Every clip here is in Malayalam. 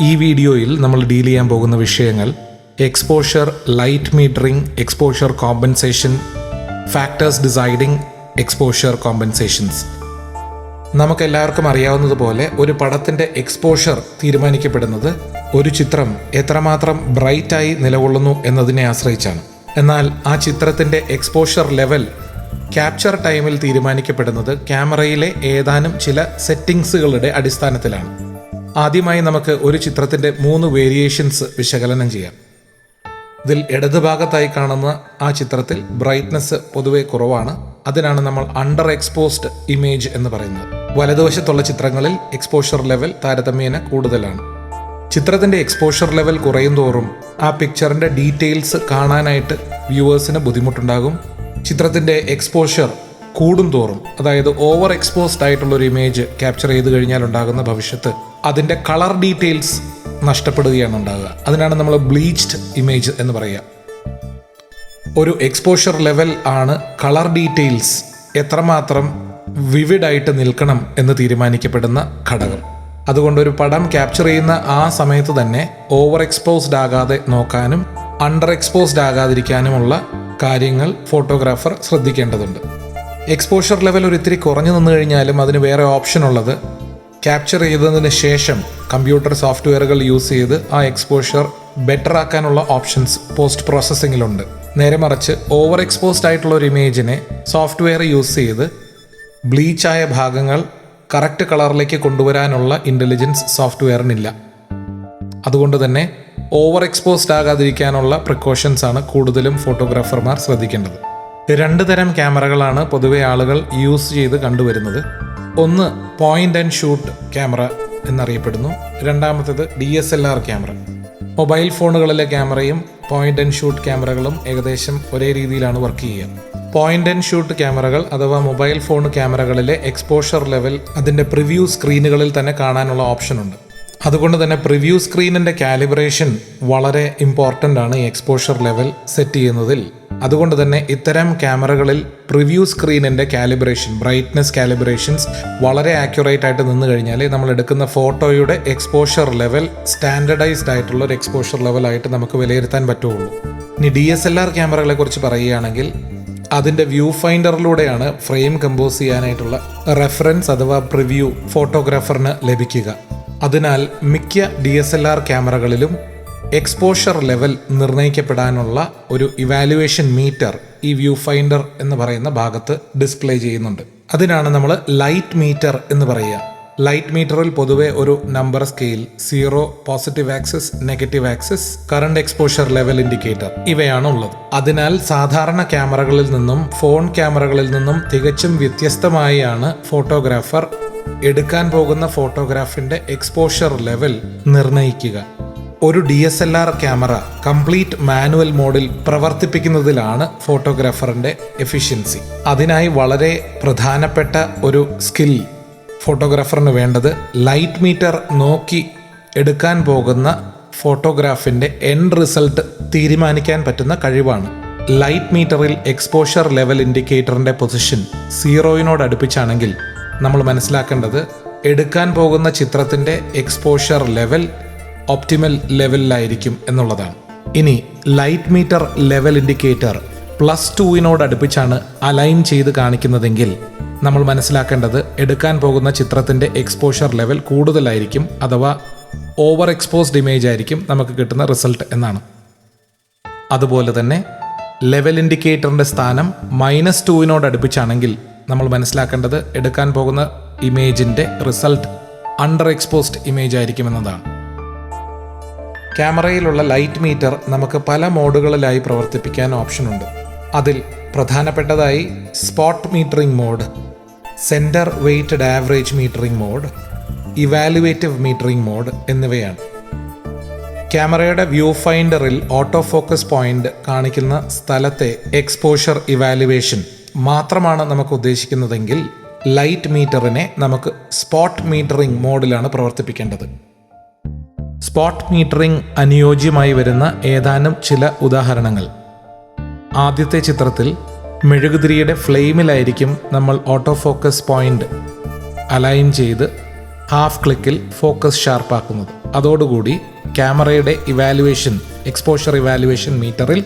ഈ വീഡിയോയിൽ നമ്മൾ ഡീൽ ചെയ്യാൻ പോകുന്ന വിഷയങ്ങൾ exposure, light metering, exposure compensation, factors deciding exposure compensations. നമുക്കെല്ലാവർക്കും അറിയാവുന്നതുപോലെ ഒരു പടത്തിൻ്റെ എക്സ്പോഷർ തീരുമാനിക്കപ്പെടുന്നത് ഒരു ചിത്രം എത്രമാത്രം ബ്രൈറ്റായി നിലകൊള്ളുന്നു എന്നതിനെ ആശ്രയിച്ചാണ്. എന്നാൽ ആ ചിത്രത്തിൻ്റെ എക്സ്പോഷർ ലെവൽ ക്യാപ്ചർ ടൈമിൽ തീരുമാനിക്കപ്പെടുന്നത് ക്യാമറയിലെ ഏതാനും ചില സെറ്റിംഗ്സുകളുടെ അടിസ്ഥാനത്തിലാണ്. ആദ്യമായി നമുക്ക് ഒരു ചിത്രത്തിൻ്റെ 3 വേരിയേഷൻസ് വിശകലനം ചെയ്യാം. ഇതിൽ ഇടതുഭാഗത്തായി കാണുന്ന ആ ചിത്രത്തിൽ ബ്രൈറ്റ്നസ് പൊതുവെ കുറവാണ്. അതിനാണ് നമ്മൾ അണ്ടർ എക്സ്പോസ്ഡ് ഇമേജ് എന്ന് പറയുന്നത്. വലതുവശത്തുള്ള ചിത്രങ്ങളിൽ എക്സ്പോഷർ ലെവൽ താരതമ്യേന കൂടുതലാണ്. ചിത്രത്തിൻ്റെ എക്സ്പോഷർ ലെവൽ കുറയും തോറും ആ പിക്ചറിൻ്റെ ഡീറ്റെയിൽസ് കാണാനായിട്ട് വ്യൂവേഴ്സിന് ബുദ്ധിമുട്ടുണ്ടാകും. ചിത്രത്തിൻ്റെ എക്സ്പോഷർ കൂടും തോറും, അതായത് ഓവർ എക്സ്പോസ്ഡ് ആയിട്ടുള്ള ഒരു ഇമേജ് ക്യാപ്ചർ ചെയ്ത് കഴിഞ്ഞാൽ ഉണ്ടാകുന്ന ഭവിഷ്യത്ത് അതിൻ്റെ കളർ ഡീറ്റെയിൽസ് നഷ്ടപ്പെടുകയാണ് ഉണ്ടാകുക. അതിനാണ് നമ്മൾ ബ്ലീച്ച്ഡ് ഇമേജ് എന്ന് പറയുക. ഒരു എക്സ്പോഷർ ലെവൽ ആണ് കളർ ഡീറ്റെയിൽസ് എത്രമാത്രം വിവിഡായിട്ട് നിൽക്കണം എന്ന് തീരുമാനിക്കപ്പെടുന്ന ഘടകം. അതുകൊണ്ട് ഒരു പടം ക്യാപ്ചർ ചെയ്യുന്ന ആ സമയത്ത് തന്നെ ഓവർ എക്സ്പോസ്ഡ് ആകാതെ നോക്കാനും അണ്ടർ എക്സ്പോസ്ഡ് ആകാതിരിക്കാനുമുള്ള കാര്യങ്ങൾ ഫോട്ടോഗ്രാഫർ ശ്രദ്ധിക്കേണ്ടതുണ്ട്. എക്സ്പോഷർ ലെവൽ ഒരു ഇത്തിരി കുറഞ്ഞു നിന്ന് കഴിഞ്ഞാലും അതിന് വേറെ ഓപ്ഷൻ ഉള്ളത് ക്യാപ്ചർ ചെയ്തതിന് ശേഷം കമ്പ്യൂട്ടർ സോഫ്റ്റ്വെയറുകൾ യൂസ് ചെയ്ത് ആ എക്സ്പോഷർ ബെറ്റർ ആക്കാനുള്ള ഓപ്ഷൻസ് പോസ്റ്റ് പ്രോസസ്സിങ്ങിലുണ്ട്. നേരെ മറിച്ച് ഓവർ എക്സ്പോസ്ഡ് ആയിട്ടുള്ള ഒരു ഇമേജിനെ സോഫ്റ്റ്വെയർ യൂസ് ചെയ്ത് ബ്ലീച്ചായ ഭാഗങ്ങൾ കറക്റ്റ് കളറിലേക്ക് കൊണ്ടുവരാനുള്ള ഇൻ്റലിജൻസ് സോഫ്റ്റ്വെയറിനില്ല. അതുകൊണ്ട് തന്നെ ഓവർ എക്സ്പോസ്ഡ് ആകാതിരിക്കാനുള്ള പ്രിക്കോഷൻസ് ആണ് കൂടുതലും ഫോട്ടോഗ്രാഫർമാർ ശ്രദ്ധിക്കേണ്ടത്. 2 തരം ക്യാമറകളാണ് പൊതുവെ ആളുകൾ യൂസ് ചെയ്ത് കണ്ടുവരുന്നത്. ഒന്ന് പോയിന്റ് ആൻഡ് ഷൂട്ട് ക്യാമറ എന്നറിയപ്പെടുന്നു. രണ്ടാമത്തേത് DSLR ക്യാമറ. മൊബൈൽ ഫോണുകളിലെ ക്യാമറയും പോയിന്റ് ആൻഡ് ഷൂട്ട് ക്യാമറകളും ഏകദേശം ഒരേ രീതിയിലാണ് വർക്ക് ചെയ്യുക. പോയിന്റ് ആൻഡ് ഷൂട്ട് ക്യാമറകൾ അഥവാ മൊബൈൽ ഫോൺ ക്യാമറകളിലെ എക്സ്പോഷർ ലെവൽ അതിൻ്റെ പ്രിവ്യൂ സ്ക്രീനുകളിൽ തന്നെ കാണാനുള്ള ഓപ്ഷനുണ്ട്. അതുകൊണ്ട് തന്നെ പ്രിവ്യൂ സ്ക്രീനിൻ്റെ കാലിബ്രേഷൻ വളരെ ഇമ്പോർട്ടൻ്റ് ആണ് ഈ എക്സ്പോഷർ ലെവൽ സെറ്റ് ചെയ്യുന്നതിൽ. അതുകൊണ്ട് തന്നെ ഇത്തരം ക്യാമറകളിൽ പ്രിവ്യൂ സ്ക്രീനിൻ്റെ കാലിബ്രേഷൻ, ബ്രൈറ്റ്നസ് കാലിബ്രേഷൻസ് വളരെ ആക്യുറേറ്റ് ആയിട്ട് നിന്ന് കഴിഞ്ഞാൽ നമ്മൾ എടുക്കുന്ന ഫോട്ടോയുടെ എക്സ്പോഷർ ലെവൽ സ്റ്റാൻഡർഡൈസ്ഡ് ആയിട്ടുള്ള ഒരു എക്സ്പോഷർ ലെവലായിട്ട് നമുക്ക് വിലയിരുത്താൻ പറ്റുള്ളൂ. ഇനി DSLR ക്യാമറകളെ കുറിച്ച് പറയുകയാണെങ്കിൽ അതിൻ്റെ വ്യൂ ഫൈൻഡറിലൂടെയാണ് ഫ്രെയിം കമ്പോസ് ചെയ്യാനായിട്ടുള്ള റെഫറൻസ് അഥവാ പ്രിവ്യൂ ഫോട്ടോഗ്രാഫറിന് ലഭിക്കുക. അതിനാൽ മിക്ക DSLR ക്യാമറകളിലും എക്സ്പോഷർ ലെവൽ നിർണ്ണയിക്കപ്പെടാനുള്ള ഒരു ഇവാലുവേഷൻ മീറ്റർ ഈ വ്യൂ ഫൈൻഡർ എന്ന് പറയുന്ന ഭാഗത്ത് ഡിസ്പ്ലേ ചെയ്യുന്നുണ്ട്. അതിനാണ് നമ്മൾ ലൈറ്റ് മീറ്റർ എന്ന് പറയുക. ലൈറ്റ് മീറ്ററിൽ പൊതുവെ ഒരു number scale, 0, positive axis, negative axis, current exposure level indicator ഇവയാണ് ഉള്ളത്. അതിനാൽ സാധാരണ ക്യാമറകളിൽ നിന്നും ഫോൺ ക്യാമറകളിൽ നിന്നും തികച്ചും വ്യത്യസ്തമായാണ് ഫോട്ടോഗ്രാഫർ എടുക്കാൻ പോകുന്ന ഫോട്ടോഗ്രാഫിൻ്റെ എക്സ്പോഷർ ലെവൽ നിർണ്ണയിക്കുക. ഒരു DSLR ക്യാമറ കംപ്ലീറ്റ് മാനുവൽ മോഡിൽ പ്രവർത്തിപ്പിക്കുന്നതിലാണ് ഫോട്ടോഗ്രാഫറിൻ്റെ എഫിഷ്യൻസി. അതിനായി വളരെ പ്രധാനപ്പെട്ട ഒരു സ്കിൽ ഫോട്ടോഗ്രാഫറിന് വേണ്ടത് ലൈറ്റ് മീറ്റർ നോക്കി എടുക്കാൻ പോകുന്ന ഫോട്ടോഗ്രാഫിൻ്റെ എൻഡ് റിസൾട്ട് തീരുമാനിക്കാൻ പറ്റുന്ന കഴിവാണ്. ലൈറ്റ് മീറ്ററിൽ എക്സ്പോഷർ ലെവൽ ഇൻഡിക്കേറ്ററിൻ്റെ പൊസിഷൻ 0 അടുപ്പിച്ചാണെങ്കിൽ നമ്മൾ മനസ്സിലാക്കേണ്ടത് എടുക്കാൻ പോകുന്ന ചിത്രത്തിൻ്റെ എക്സ്പോഷർ ലെവൽ ഒപ്റ്റിമൽ ലെവലിലായിരിക്കും എന്നുള്ളതാണ്. ഇനി ലൈറ്റ് മീറ്റർ ലെവൽ ഇൻഡിക്കേറ്റർ +2 അടുപ്പിച്ചാണ് അലൈൻ ചെയ്ത് കാണിക്കുന്നതെങ്കിൽ നമ്മൾ മനസ്സിലാക്കേണ്ടത് എടുക്കാൻ പോകുന്ന ചിത്രത്തിൻ്റെ എക്സ്പോഷർ ലെവൽ കൂടുതലായിരിക്കും, അഥവാ ഓവർ എക്സ്പോസ്ഡ് ഇമേജ് ആയിരിക്കും നമുക്ക് കിട്ടുന്ന റിസൾട്ട് എന്നാണ്. അതുപോലെ തന്നെ ലെവൽ ഇൻഡിക്കേറ്ററിൻ്റെ സ്ഥാനം -2 അടുപ്പിച്ചാണെങ്കിൽ നമ്മൾ മനസ്സിലാക്കേണ്ടത് എടുക്കാൻ പോകുന്ന ഇമേജിൻ്റെ റിസൾട്ട് അണ്ടർ എക്സ്പോസ്ഡ് ഇമേജ് ആയിരിക്കുമെന്നതാണ്. ക്യാമറയിലുള്ള ലൈറ്റ് മീറ്റർ നമുക്ക് പല മോഡുകളിലായി പ്രവർത്തിപ്പിക്കാൻ ഓപ്ഷനുണ്ട്. അതിൽ പ്രധാനപ്പെട്ടതായി spot metering mode, centre weighted average metering mode, evaluative metering mode എന്നിവയാണ്. ക്യാമറയുടെ വ്യൂ ഫൈൻഡറിൽ ഓട്ടോ ഫോക്കസ് പോയിന്റ് കാണിക്കുന്ന സ്ഥലത്തെ എക്സ്പോഷർ ഇവാലുവേഷൻ മാത്രമാണ് നമുക്ക് ഉദ്ദേശിക്കുന്നതെങ്കിൽ ലൈറ്റ് മീറ്ററിനെ നമുക്ക് സ്പോട്ട് മീറ്ററിംഗ് മോഡിലാണ് പ്രവർത്തിപ്പിക്കേണ്ടത്. സ്പോട്ട് മീറ്ററിംഗ് അനുയോജ്യമായി വരുന്ന ഏതാനും ചില ഉദാഹരണങ്ങൾ. ആദ്യത്തെ ചിത്രത്തിൽ മെഴുകുതിരിയുടെ ഫ്ലെയിമിലായിരിക്കും നമ്മൾ ഓട്ടോ ഫോക്കസ് പോയിന്റ് അലൈൻ ചെയ്ത് ഹാഫ് ക്ലിക്കിൽ ഫോക്കസ് ഷാർപ്പാക്കുന്നത്. അതോടുകൂടി ക്യാമറയുടെ ഇവാലുവേഷൻ, എക്സ്പോഷർ ഇവാലുവേഷൻ മീറ്ററിൽ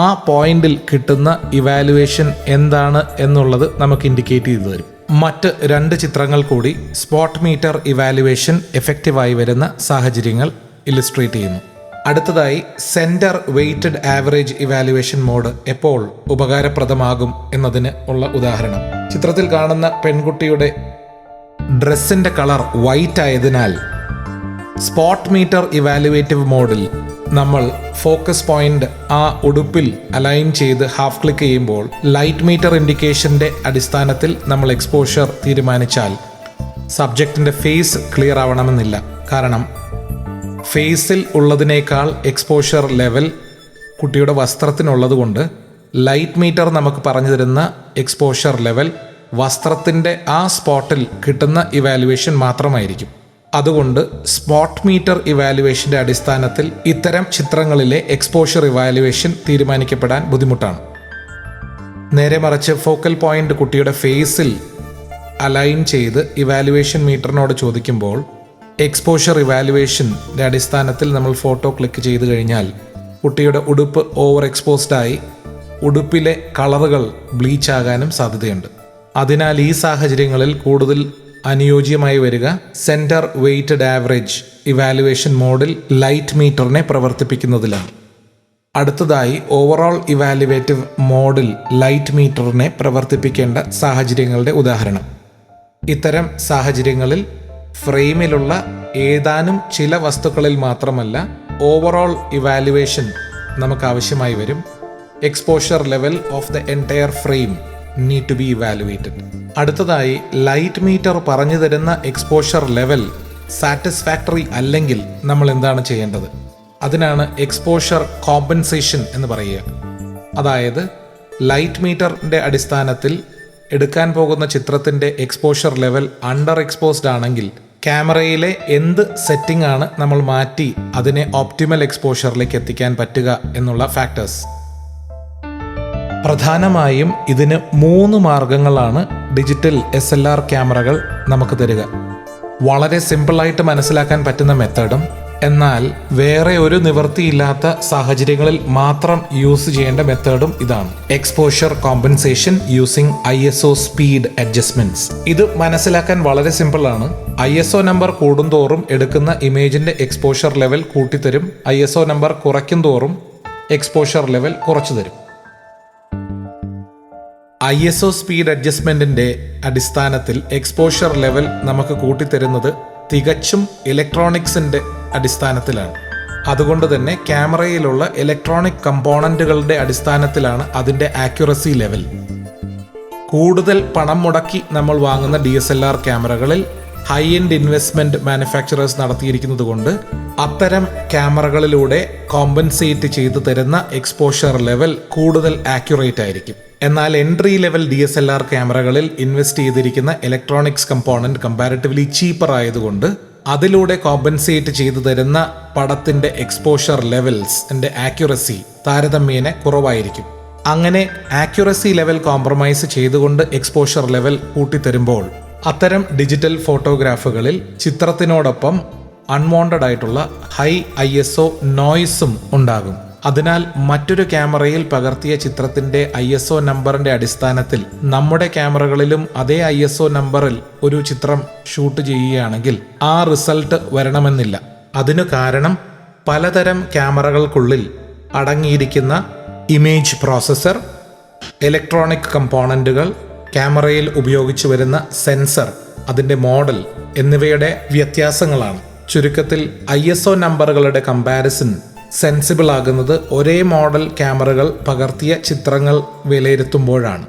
ആ പോയിന്റിൽ കിട്ടുന്ന ഇവാലുവേഷൻ എന്താണ് എന്നുള്ളത് നമുക്ക് ഇൻഡിക്കേറ്റ് ചെയ്തു തരും. മറ്റ് 2 ചിത്രങ്ങൾ കൂടി സ്പോട്ട് മീറ്റർ ഇവാലുവേഷൻ എഫക്റ്റീവായി വരുന്ന സാഹചര്യങ്ങൾ ഇല്ലുസ്ട്രേറ്റ് ചെയ്യുന്നു. അടുത്തതായി centre weighted average evaluation mode എപ്പോൾ ഉപകാരപ്രദമാകും എന്നതിന് ഉള്ള ഉദാഹരണം. ചിത്രത്തിൽ കാണുന്ന പെൺകുട്ടിയുടെ ഡ്രസ്സിന്റെ കളർ വൈറ്റ് ആയതിനാൽ സ്പോട്ട് മീറ്റർ ഇവാലുവേറ്റീവ് മോഡിൽ നമ്മൾ ഫോക്കസ് പോയിന്റ് ആ ഉടുപ്പിൽ അലൈൻ ചെയ്ത് ഹാഫ് ക്ലിക്ക് ചെയ്യുമ്പോൾ ലൈറ്റ് മീറ്റർ ഇൻഡിക്കേഷന്റെ അടിസ്ഥാനത്തിൽ നമ്മൾ എക്സ്പോഷർ തീരുമാനിച്ചാൽ സബ്ജക്റ്റിന്റെ ഫേസ് ക്ലിയർ ആവണമെന്നില്ല. കാരണം ഫേസിൽ ഉള്ളതിനേക്കാൾ എക്സ്പോഷർ ലെവൽ കുട്ടിയുടെ വസ്ത്രത്തിനുള്ളതുകൊണ്ട് ലൈറ്റ് മീറ്റർ നമുക്ക് പറഞ്ഞു തരുന്ന എക്സ്പോഷർ ലെവൽ വസ്ത്രത്തിൻ്റെ ആ സ്പോട്ടിൽ കിട്ടുന്ന ഇവാലുവേഷൻ മാത്രമായിരിക്കും. അതുകൊണ്ട് സ്പോട്ട് മീറ്റർ ഇവാലുവേഷൻ്റെ അടിസ്ഥാനത്തിൽ ഇത്തരം ചിത്രങ്ങളിലെ എക്സ്പോഷർ ഇവാലുവേഷൻ തീരുമാനിക്കപ്പെടാൻ ബുദ്ധിമുട്ടാണ്. നേരെ മറിച്ച് ഫോക്കൽ പോയിന്റ് കുട്ടിയുടെ ഫേസിൽ അലൈൻ ചെയ്ത് ഇവാലുവേഷൻ മീറ്ററിനോട് ചോദിക്കുമ്പോൾ എക്സ്പോഷർ ഇവാലുവേഷൻ്റെ അടിസ്ഥാനത്തിൽ നമ്മൾ ഫോട്ടോ ക്ലിക്ക് ചെയ്ത് കഴിഞ്ഞാൽ കുട്ടിയുടെ ഉടുപ്പ് ഓവർ എക്സ്പോസ്ഡായി ഉടുപ്പിലെ കളറുകൾ ബ്ലീച്ച് ആകാനും സാധ്യതയുണ്ട്. അതിനാൽ ഈ സാഹചര്യങ്ങളിൽ കൂടുതൽ അനുയോജ്യമായി വരിക സെന്റർ വെയ്റ്റഡ് ആവറേജ് ഇവാലുവേഷൻ മോഡിൽ ലൈറ്റ് മീറ്ററിനെ പ്രവർത്തിപ്പിക്കുന്നതിലാണ്. അടുത്തതായി ഓവറോൾ ഇവാലുവേറ്റീവ് മോഡിൽ ലൈറ്റ് മീറ്ററിനെ പ്രവർത്തിപ്പിക്കേണ്ട സാഹചര്യങ്ങളുടെ ഉദാഹരണം. ഇത്തരം സാഹചര്യങ്ങളിൽ ഫ്രെയിമിലുള്ള ഏതാനും ചില വസ്തുക്കളിൽ മാത്രമല്ല ഓവറോൾ ഇവാലുവേഷൻ നമുക്ക് ആവശ്യമായി വരും. Exposure level of the entire frame need to be evaluated. അടുത്തതായി ലൈറ്റ് മീറ്റർ പറഞ്ഞു തരുന്ന എക്സ്പോഷർ ലെവൽ സാറ്റിസ്ഫാക്ടറി അല്ലെങ്കിൽ നമ്മൾ എന്താണ് ചെയ്യേണ്ടത്? അതിനാണ് എക്സ്പോഷർ കോമ്പൻസേഷൻ എന്ന് പറയുക. അതായത് ലൈറ്റ് മീറ്ററിൻ്റെ അടിസ്ഥാനത്തിൽ എടുക്കാൻ പോകുന്ന ചിത്രത്തിൻ്റെ എക്സ്പോഷർ ലെവൽ അണ്ടർ എക്സ്പോസ്ഡ് ആണെങ്കിൽ ക്യാമറയിലെ എന്ത് സെറ്റിംഗ് ആണ് നമ്മൾ മാറ്റി അതിനെ ഓപ്റ്റിമൽ എക്സ്പോഷറിലേക്ക് എത്തിക്കാൻ പറ്റുക എന്നുള്ള ഫാക്ടേഴ്സ്. പ്രധാനമായും ഇതിന് 3 മാർഗങ്ങളാണ് ഡിജിറ്റൽ SLR ക്യാമറകൾ നമുക്ക് തരിക. വളരെ സിമ്പിളായിട്ട് മനസ്സിലാക്കാൻ പറ്റുന്ന മെത്തേഡും എന്നാൽ വേറെ ഒരു നിവൃത്തിയില്ലാത്ത സാഹചര്യങ്ങളിൽ മാത്രം യൂസ് ചെയ്യേണ്ട മെത്തേഡും ഇതാണ്. Exposure compensation using ISO speed adjustments. ഇത് മനസ്സിലാക്കാൻ വളരെ സിമ്പിളാണ്. ISO നമ്പർ കൂടുന്തോറും എടുക്കുന്ന ഇമേജിന്റെ എക്സ്പോഷർ ലെവൽ കൂട്ടിത്തരും. ISO നമ്പർ കുറയ്ക്കും തോറും എക്സ്പോഷർ ലെവൽ കുറച്ചു തരും. ISO സ്പീഡ് അഡ്ജസ്റ്റ്മെന്റിന്റെ അടിസ്ഥാനത്തിൽ എക്സ്പോഷർ ലെവൽ നമുക്ക് കൂട്ടിത്തരുന്നത് തികച്ചും ഇലക്ട്രോണിക്സിന്റെ അടിസ്ഥാനത്തിലാണ്. അതുകൊണ്ട് തന്നെ ക്യാമറയിലുള്ള ഇലക്ട്രോണിക് കമ്പോണന്റുകളുടെ അടിസ്ഥാനത്തിലാണ് അതിന്റെ ആക്യുറസി ലെവൽ. കൂടുതൽ പണം മുടക്കി നമ്മൾ വാങ്ങുന്ന DSLR ക്യാമറകളിൽ ഹൈ എൻഡ് ഇൻവെസ്റ്റ്മെന്റ് മാനുഫാക്ചറേഴ്സ് നടത്തിയിരിക്കുന്നത് കൊണ്ട് അത്തരം ക്യാമറകളിലൂടെ കോമ്പൻസേറ്റ് ചെയ്തു തരുന്ന എക്സ്പോഷർ ലെവൽ കൂടുതൽ ആക്യുറേറ്റ് ആയിരിക്കും. എന്നാൽ എൻട്രി ലെവൽ DSLR ക്യാമറകളിൽ ഇൻവെസ്റ്റ് ചെയ്തിരിക്കുന്ന ഇലക്ട്രോണിക്സ് കമ്പോണന്റ് കമ്പാരിറ്റീവ്ലി ചീപ്പർ ആയതുകൊണ്ട് അതിലൂടെ കോമ്പൻസേറ്റ് ചെയ്തു തരുന്ന പടത്തിന്റെ എക്സ്പോഷർ ലെവൽസിന്റെ ആക്യുറസി താരതമ്യേന കുറവായിരിക്കും. അങ്ങനെ ആക്യുറസി ലെവൽ കോംപ്രമൈസ് ചെയ്തുകൊണ്ട് എക്സ്പോഷർ ലെവൽ കൂട്ടിത്തരുമ്പോൾ അത്തരം ഡിജിറ്റൽ ഫോട്ടോഗ്രാഫുകളിൽ ചിത്രത്തിനോടൊപ്പം അൺവാണ്ടഡ് ആയിട്ടുള്ള ഹൈ ISO നോയ്സും ഉണ്ടാകും. അതിനാൽ മറ്റൊരു ക്യാമറയിൽ പകർത്തിയ ചിത്രത്തിന്റെ ISO നമ്പറിന്റെ അടിസ്ഥാനത്തിൽ നമ്മുടെ ക്യാമറകളിലും അതേ ISO നമ്പറിൽ ഒരു ചിത്രം ഷൂട്ട് ചെയ്യുകയാണെങ്കിൽ ആ റിസൾട്ട് വരണമെന്നില്ല. അതിനു കാരണം പലതരം ക്യാമറകൾക്കുള്ളിൽ അടങ്ങിയിരിക്കുന്ന ഇമേജ് പ്രോസസ്സർ, ഇലക്ട്രോണിക് കമ്പോണന്റുകൾ, ക്യാമറയിൽ ഉപയോഗിച്ചു വരുന്ന സെൻസർ, അതിൻ്റെ മോഡൽ എന്നിവയുടെ വ്യത്യാസങ്ങളാണ്. ചുരുക്കത്തിൽ ISO നമ്പറുകളുടെ കമ്പാരിസൺ സെൻസിബിൾ ആകുന്നത് ഒരേ മോഡൽ ക്യാമറകൾ പകർത്തിയ ചിത്രങ്ങൾ വിലയിരുത്തുമ്പോഴാണ്.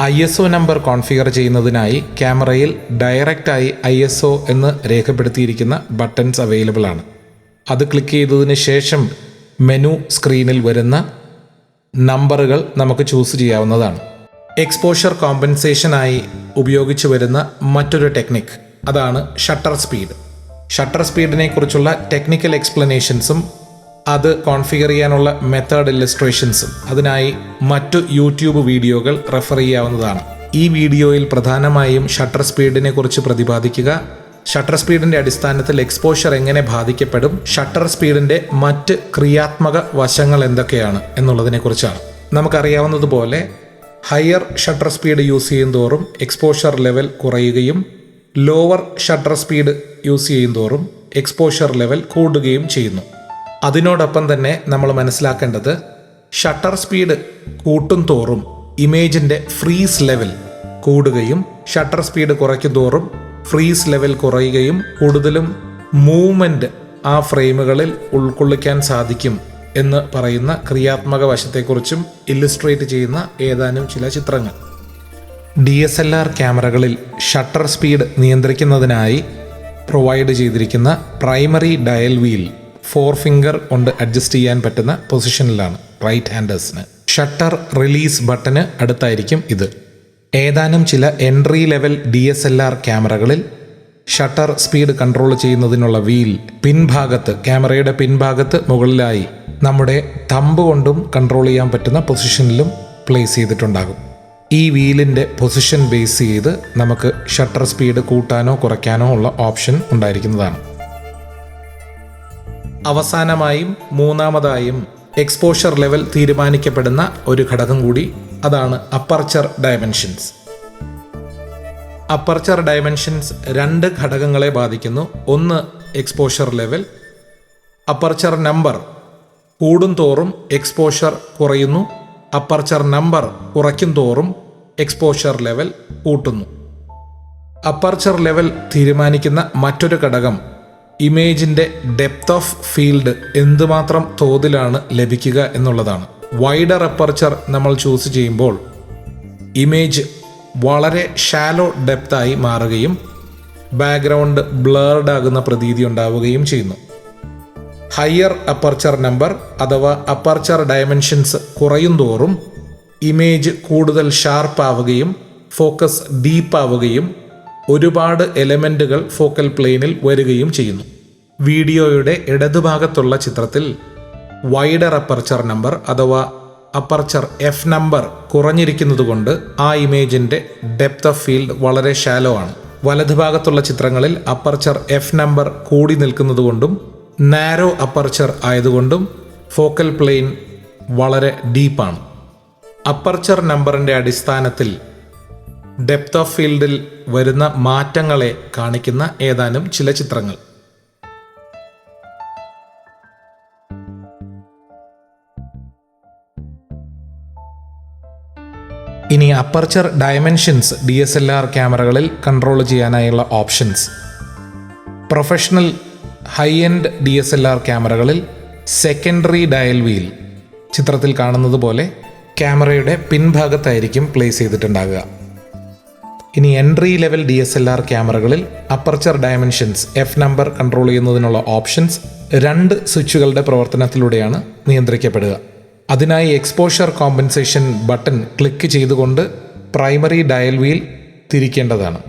ISO നമ്പർ കോൺഫിഗർ ചെയ്യുന്നതിനായി ക്യാമറയിൽ ഡയറക്റ്റായി ISO എന്ന് രേഖപ്പെടുത്തിയിരിക്കുന്ന ബട്ടൺസ് അവൈലബിൾ ആണ്. അത് ക്ലിക്ക് ചെയ്തതിന് ശേഷം മെനു സ്ക്രീനിൽ വരുന്ന നമ്പറുകൾ നമുക്ക് ചൂസ് ചെയ്യാവുന്നതാണ്. എക്സ്പോഷർ കോമ്പൻസേഷനായി ഉപയോഗിച്ചു വരുന്ന മറ്റൊരു ടെക്നിക് അതാണ് ഷട്ടർ സ്പീഡ്. ഷട്ടർ സ്പീഡിനെ കുറിച്ചുള്ള ടെക്നിക്കൽ എക്സ്പ്ലനേഷൻസും അത് കോൺഫിഗർ ചെയ്യാനുള്ള മെത്തേഡ് ഇല്ലസ്ട്രേഷൻസും അതിനായി മറ്റു യൂട്യൂബ് വീഡിയോകൾ റെഫർ ചെയ്യാവുന്നതാണ്. ഈ വീഡിയോയിൽ പ്രധാനമായും ഷട്ടർ സ്പീഡിനെ കുറിച്ച് പ്രതിപാദിക്കുക ഷട്ടർ സ്പീഡിൻ്റെ അടിസ്ഥാനത്തിൽ എക്സ്പോഷർ എങ്ങനെ ബാധിക്കപ്പെടും, ഷട്ടർ സ്പീഡിൻ്റെ മറ്റ് ക്രിയാത്മക വശങ്ങൾ എന്തൊക്കെയാണ് എന്നുള്ളതിനെക്കുറിച്ചാണ്. നമുക്കറിയാവുന്നതുപോലെ ഹയർ ഷട്ടർ സ്പീഡ് യൂസ് ചെയ്യും തോറും എക്സ്പോഷർ ലെവൽ കുറയുകയും ലോവർ ഷട്ടർ സ്പീഡ് യൂസ് ചെയ്യും തോറും എക്സ്പോഷർ ലെവൽ കൂടുകയും ചെയ്യുന്നു. അതിനോടൊപ്പം തന്നെ നമ്മൾ മനസ്സിലാക്കേണ്ടത് ഷട്ടർ സ്പീഡ് കൂട്ടും തോറും ഇമേജിൻ്റെ ഫ്രീസ് ലെവൽ കൂടുകയും ഷട്ടർ സ്പീഡ് കുറയ്ക്കും തോറും ഫ്രീസ് ലെവൽ കുറയുകയും കൂടുതലും മൂവ്മെൻറ്റ് ആ ഫ്രെയിമുകളിൽ ഉൾക്കൊള്ളിക്കാൻ സാധിക്കും എന്ന് പറയുന്ന ക്രിയാത്മക വശത്തെക്കുറിച്ചും ഇല്ലുസ്ട്രേറ്റ് ചെയ്യുന്ന ഏതാനും ചില ചിത്രങ്ങൾ. DSLR ക്യാമറകളിൽ ഷട്ടർ സ്പീഡ് നിയന്ത്രിക്കുന്നതിനായി പ്രൊവൈഡ് ചെയ്തിരിക്കുന്ന പ്രൈമറി ഡയൽ വീൽ 4 ഫിംഗർ കൊണ്ട് അഡ്ജസ്റ്റ് ചെയ്യാൻ പറ്റുന്ന പൊസിഷനിലാണ് റൈറ്റ് ഹാൻഡേഴ്സിന്. ഷട്ടർ റിലീസ് ബട്ടന് അടുത്തായിരിക്കും ഇത്. ഏതാനും ചില എൻട്രി ലെവൽ DSLR ക്യാമറകളിൽ ഷട്ടർ സ്പീഡ് കൺട്രോൾ ചെയ്യുന്നതിനുള്ള വീൽ പിൻഭാഗത്ത്, ക്യാമറയുടെ പിൻഭാഗത്ത് മുകളിലായി നമ്മുടെ തമ്പ് കൊണ്ടും കൺട്രോൾ ചെയ്യാൻ പറ്റുന്ന പൊസിഷനിലും പ്ലേസ് ചെയ്തിട്ടുണ്ടാകും. ഈ വീലിൻ്റെ പൊസിഷൻ ബേസ് ചെയ്ത് നമുക്ക് ഷട്ടർ സ്പീഡ് കൂട്ടാനോ കുറയ്ക്കാനോ ഉള്ള ഓപ്ഷൻ ഉണ്ടായിരിക്കുന്നതാണ്. അവസാനമായും മൂന്നാമതായും എക്സ്പോഷർ ലെവൽ തീരുമാനിക്കപ്പെടുന്ന ഒരു ഘടകം കൂടി, അതാണ് അപ്പർച്ചർ ഡയമെൻഷൻസ്. അപ്പർച്ചർ ഡയമെൻഷൻസ് 2 ഘടകങ്ങളെ ബാധിക്കുന്നു. ഒന്ന് എക്സ്പോഷർ ലെവൽ. അപ്പർച്ചർ നമ്പർ കൂടും തോറും എക്സ്പോഷർ കുറയുന്നു, അപ്പർച്ചർ നമ്പർ കുറയ്ക്കും തോറും എക്സ്പോഷർ ലെവൽ കൂട്ടുന്നു. അപ്പർച്ചർ ലെവൽ തീരുമാനിക്കുന്ന മറ്റൊരു ഘടകം ഇമേജിൻ്റെ ഡെപ്ത് ഓഫ് ഫീൽഡ് എന്തുമാത്രം തോതിലാണ് ലഭിക്കുക എന്നുള്ളതാണ്. വൈഡർ അപ്പർച്ചർ നമ്മൾ ചൂസ് ചെയ്യുമ്പോൾ ഇമേജ് വളരെ ഷാലോ ഡെപ്തായി മാറുകയും ബാക്ക്ഗ്രൗണ്ട് ബ്ലേർഡ് ആകുന്ന പ്രതീതി ഉണ്ടാവുകയും ചെയ്യുന്നു. ഹയർ അപ്പർച്ചർ നമ്പർ അഥവാ അപ്പർച്ചർ ഡയമെൻഷൻസ് കുറയും തോറും ഇമേജ് കൂടുതൽ ഷാർപ്പ് ആവുകയും ഫോക്കസ് ഡീപ്പ് ആവുകയും ഒരുപാട് എലമെൻറ്റുകൾ ഫോക്കൽ പ്ലെയിനിൽ വരികയും ചെയ്യുന്നു. വീഡിയോയുടെ ഇടതുഭാഗത്തുള്ള ചിത്രത്തിൽ വൈഡർ അപ്പർച്ചർ നമ്പർ അഥവാ അപ്പർച്ചർ F നമ്പർ കുറഞ്ഞിരിക്കുന്നത് കൊണ്ട് ആ ഇമേജിൻ്റെ ഡെപ്ത് ഓഫ് ഫീൽഡ് വളരെ ഷാലോ ആണ്. വലതുഭാഗത്തുള്ള ചിത്രങ്ങളിൽ അപ്പർച്ചർ F നമ്പർ കൂടി നിൽക്കുന്നത് കൊണ്ടും നാരോ അപ്പർച്ചർ ആയതുകൊണ്ടും ഫോക്കൽ പ്ലെയിൻ വളരെ ഡീപ്പാണ്. അപ്പർച്ചർ നമ്പറിൻ്റെ അടിസ്ഥാനത്തിൽ ഡെപ്ത് ഓഫ് ഫീൽഡിൽ വരുന്ന മാറ്റങ്ങളെ കാണിക്കുന്ന ഏതാനും ചില ചിത്രങ്ങൾ. ഇനി അപ്പർച്ചർ ഡയമെൻഷൻസ് DSLR ക്യാമറകളിൽ കൺട്രോൾ ചെയ്യാനായുള്ള options. Professional high end DSLR ക്യാമറകളിൽ സെക്കൻഡറി ഡയൽ വീൽ ചിത്രത്തിൽ കാണുന്നത് പോലെ ക്യാമറയുടെ പിൻഭാഗത്തായിരിക്കും പ്ലേസ് ചെയ്തിട്ടുണ്ടാകുക. ഇനി എൻട്രി ലെവൽ DSLR ക്യാമറകളിൽ aperture dimensions F number control ചെയ്യുന്നതിനുള്ള ഓപ്ഷൻസ് 2 സ്വിച്ചുകളുടെ പ്രവർത്തനത്തിലൂടെയാണ് നിയന്ത്രിക്കപ്പെടുക. അതിനായി എക്സ്പോഷർ കോമ്പൻസേഷൻ ബട്ടൺ ക്ലിക്ക് ചെയ്തുകൊണ്ട് പ്രൈമറി ഡയൽ വീൽ തിരിക്കേണ്ടതാണ്.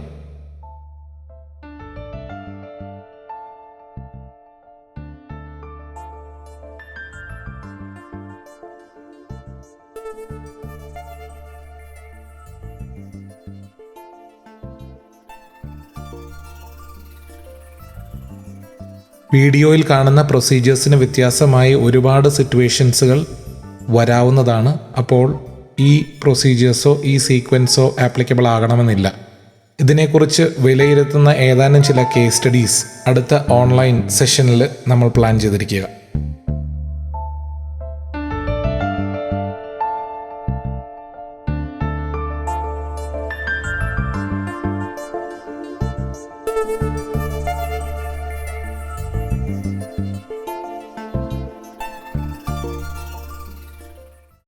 വീഡിയോയിൽ കാണുന്ന പ്രൊസീജിയേഴ്സിന് വ്യത്യാസമായി ഒരുപാട് സിറ്റുവേഷൻസുകൾ വരാവുന്നതാണ്. അപ്പോൾ ഈ പ്രൊസീജിയേഴ്സോ ഈ സീക്വൻസോ ആപ്ലിക്കബിൾ ആകണമെന്നില്ല. ഇതിനെക്കുറിച്ച് വിലയിരുത്തുന്ന ഏതാനും ചില കേസ് സ്റ്റഡീസ് അടുത്ത ഓൺലൈൻ സെഷനിൽ നമ്മൾ പ്ലാൻ ചെയ്തിരിക്കുക.